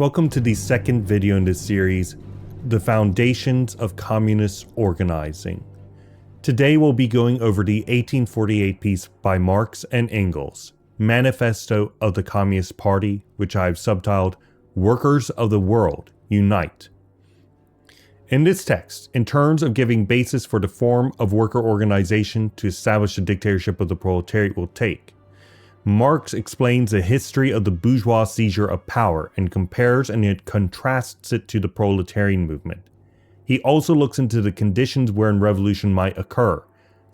Welcome to the second video in this series, The Foundations of Communist Organizing. Today we'll be going over the 1848 piece by Marx and Engels, Manifesto of the Communist Party, which I've subtitled, Workers of the World, Unite. In this text, in terms of giving basis for the form of worker organization to establish the dictatorship of the proletariat will take, Marx explains the history of the bourgeois seizure of power and compares and contrasts it to the proletarian movement. He also looks into the conditions wherein revolution might occur,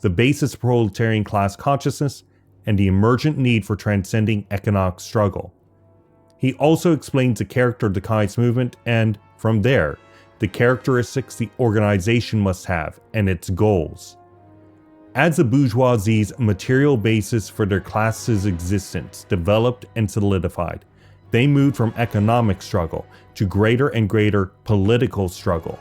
the basis of proletarian class consciousness, and the emergent need for transcending economic struggle. He also explains the character of the communist movement and, from there, the characteristics the organization must have and its goals. As the bourgeoisie's material basis for their class's existence developed and solidified, they moved from economic struggle to greater and greater political struggle.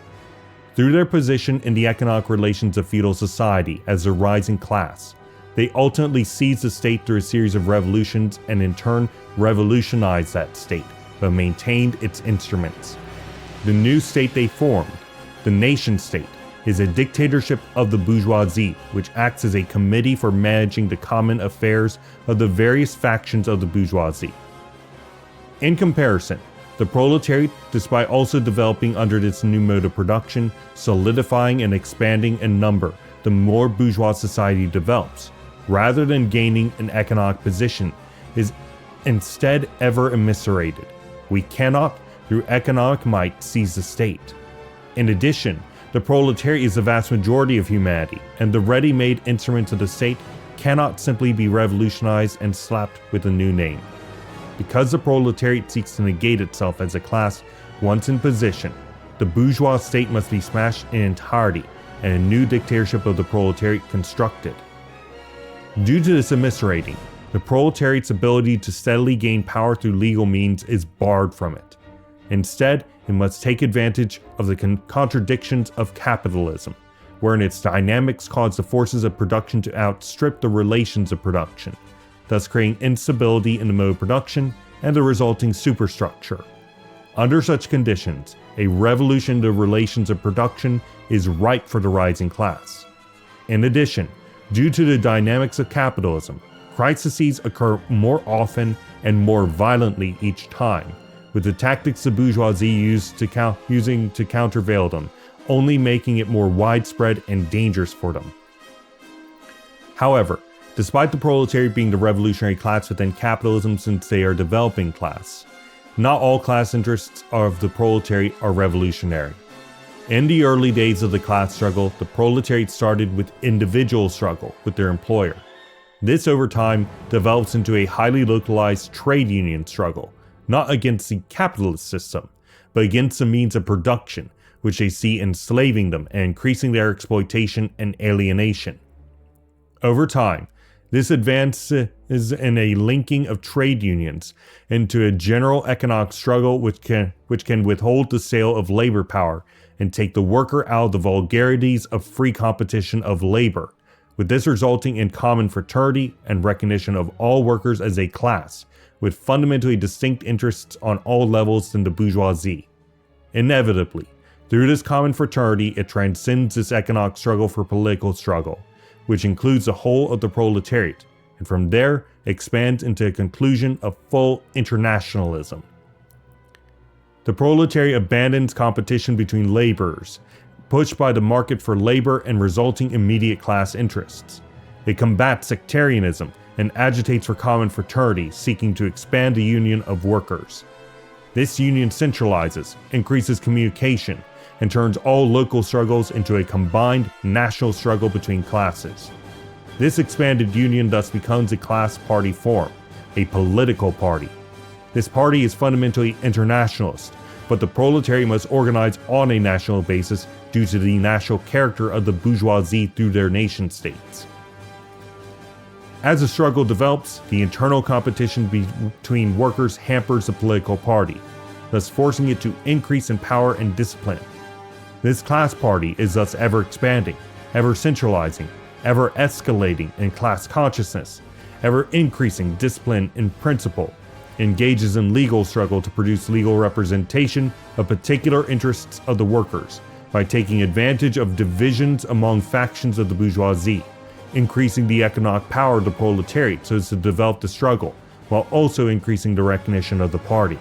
Through their position in the economic relations of feudal society as a rising class, they ultimately seized the state through a series of revolutions and in turn revolutionized that state, but maintained its instruments. The new state they formed, the nation state, is a dictatorship of the bourgeoisie, which acts as a committee for managing the common affairs of the various factions of the bourgeoisie. In comparison, the proletariat, despite also developing under this new mode of production, solidifying and expanding in number the more bourgeois society develops, rather than gaining an economic position, is instead ever eviscerated. We cannot, through economic might, seize the state. In addition, the proletariat is the vast majority of humanity, and the ready-made instruments of the state cannot simply be revolutionized and slapped with a new name. Because the proletariat seeks to negate itself as a class once in position, the bourgeois state must be smashed in entirety and a new dictatorship of the proletariat constructed. Due to this eviscerating, the proletariat's ability to steadily gain power through legal means is barred from it. Instead, it must take advantage of the contradictions of capitalism, wherein its dynamics cause the forces of production to outstrip the relations of production, thus creating instability in the mode of production and the resulting superstructure. Under such conditions, a revolution in the relations of production is ripe for the rising class. In addition, due to the dynamics of capitalism, crises occur more often and more violently each time, with the tactics the bourgeoisie using to countervail them, only making it more widespread and dangerous for them. However, despite the proletariat being the revolutionary class within capitalism since they are a developing class, not all class interests of the proletariat are revolutionary. In the early days of the class struggle, the proletariat started with individual struggle with their employer. This over time develops into a highly localized trade union struggle, not against the capitalist system, but against the means of production, which they see enslaving them and increasing their exploitation and alienation. Over time, this advance is in a linking of trade unions into a general economic struggle which can withhold the sale of labor power and take the worker out of the vulgarities of free competition of labor, with this resulting in common fraternity and recognition of all workers as a class, with fundamentally distinct interests on all levels than the bourgeoisie. Inevitably, through this common fraternity, it transcends this economic struggle for political struggle, which includes the whole of the proletariat, and from there expands into a conclusion of full internationalism. The proletariat abandons competition between laborers, pushed by the market for labor and resulting immediate class interests. It combats sectarianism and agitates for common fraternity, seeking to expand the union of workers. This union centralizes, increases communication, and turns all local struggles into a combined national struggle between classes. This expanded union thus becomes a class party form, a political party. This party is fundamentally internationalist, but the proletariat must organize on a national basis due to the national character of the bourgeoisie through their nation states. As the struggle develops, the internal competition between workers hampers the political party, thus forcing it to increase in power and discipline. This class party is thus ever expanding, ever centralizing, ever escalating in class consciousness, ever increasing discipline in principle, engages in legal struggle to produce legal representation of particular interests of the workers by taking advantage of divisions among factions of the bourgeoisie, increasing the economic power of the proletariat so as to develop the struggle, while also increasing the recognition of the party.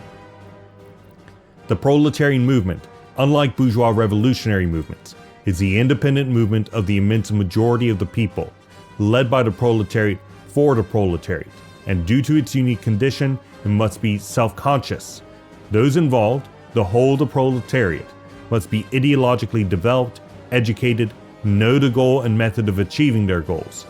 The proletarian movement, unlike bourgeois revolutionary movements, is the independent movement of the immense majority of the people, led by the proletariat for the proletariat, and due to its unique condition, it must be self-conscious. Those involved, the whole of the proletariat, must be ideologically developed, educated, know the goal and method of achieving their goals.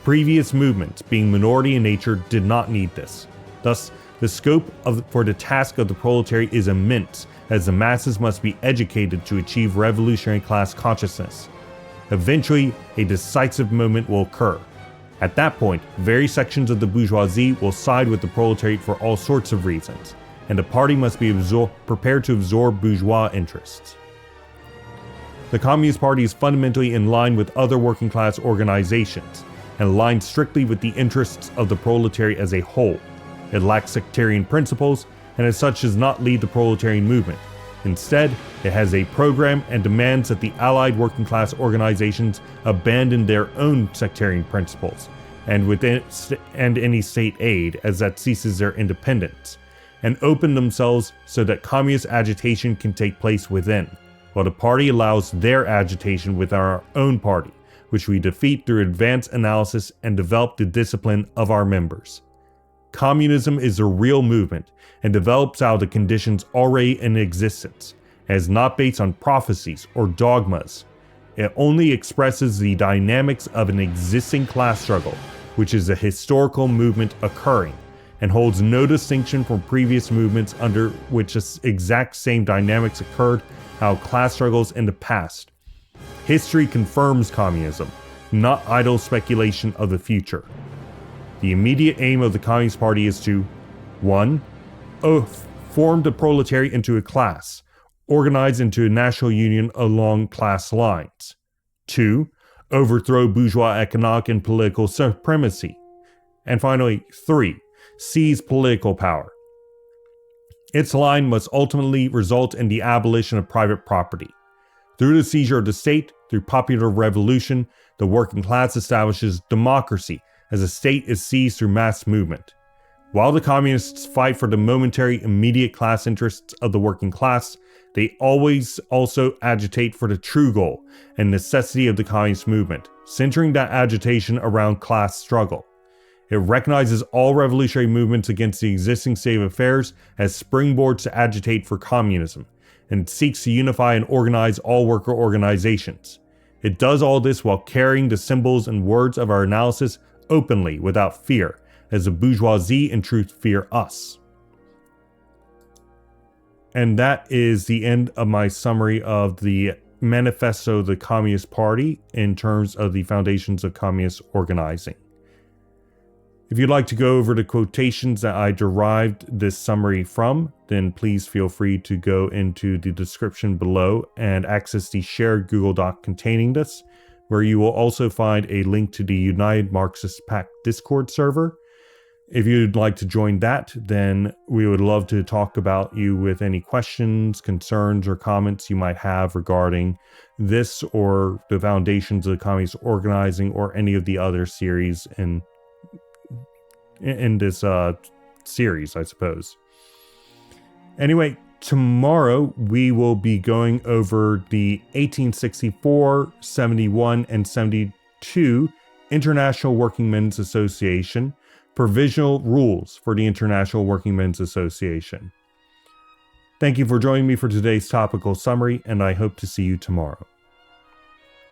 Previous movements, being minority in nature, did not need this. Thus, the scope for the task of the proletariat is immense, as the masses must be educated to achieve revolutionary class consciousness. Eventually, a decisive moment will occur. At that point, various sections of the bourgeoisie will side with the proletariat for all sorts of reasons, and the party must be prepared to absorb bourgeois interests. The Communist Party is fundamentally in line with other working class organizations, and aligned strictly with the interests of the proletariat as a whole. It lacks sectarian principles, and as such does not lead the proletarian movement. Instead, it has a program and demands that the allied working class organizations abandon their own sectarian principles, and any state aid, as that ceases their independence, and open themselves so that communist agitation can take place within, while the party allows their agitation with our own party, which we defeat through advanced analysis and develop the discipline of our members. Communism is a real movement and develops out of the conditions already in existence, and is not based on prophecies or dogmas. It only expresses the dynamics of an existing class struggle, which is a historical movement occurring, and holds no distinction from previous movements under which the exact same dynamics occurred out of class struggles in the past. History confirms communism, not idle speculation of the future. The immediate aim of the Communist Party is to 1. Form the proletariat into a class, organize into a national union along class lines. 2. Overthrow bourgeois economic and political supremacy. And finally, 3. Seize political power. Its line must ultimately result in the abolition of private property. Through the seizure of the state, through popular revolution, the working class establishes democracy, as the state is seized through mass movement. While the communists fight for the momentary immediate class interests of the working class, they always also agitate for the true goal and necessity of the communist movement, centering that agitation around class struggle. It recognizes all revolutionary movements against the existing state of affairs as springboards to agitate for communism, and seeks to unify and organize all worker organizations. It does all this while carrying the symbols and words of our analysis openly, without fear, as the bourgeoisie in truth fear us. And that is the end of my summary of the Manifesto of the Communist Party in terms of the foundations of communist organizing. If you'd like to go over the quotations that I derived this summary from, then please feel free to go into the description below and access the shared Google Doc containing this, where you will also find a link to the United Marxist Pact Discord server. If you'd like to join that, then we would love to talk about you with any questions, concerns, or comments you might have regarding this or the foundations of communist organizing or any of the other series in this series, I suppose. Anyway, tomorrow we will be going over the 1864, 71, and 72 International Working Men's Association Provisional Rules for the International Working Men's Association. Thank you for joining me for today's topical summary, and I hope to see you tomorrow.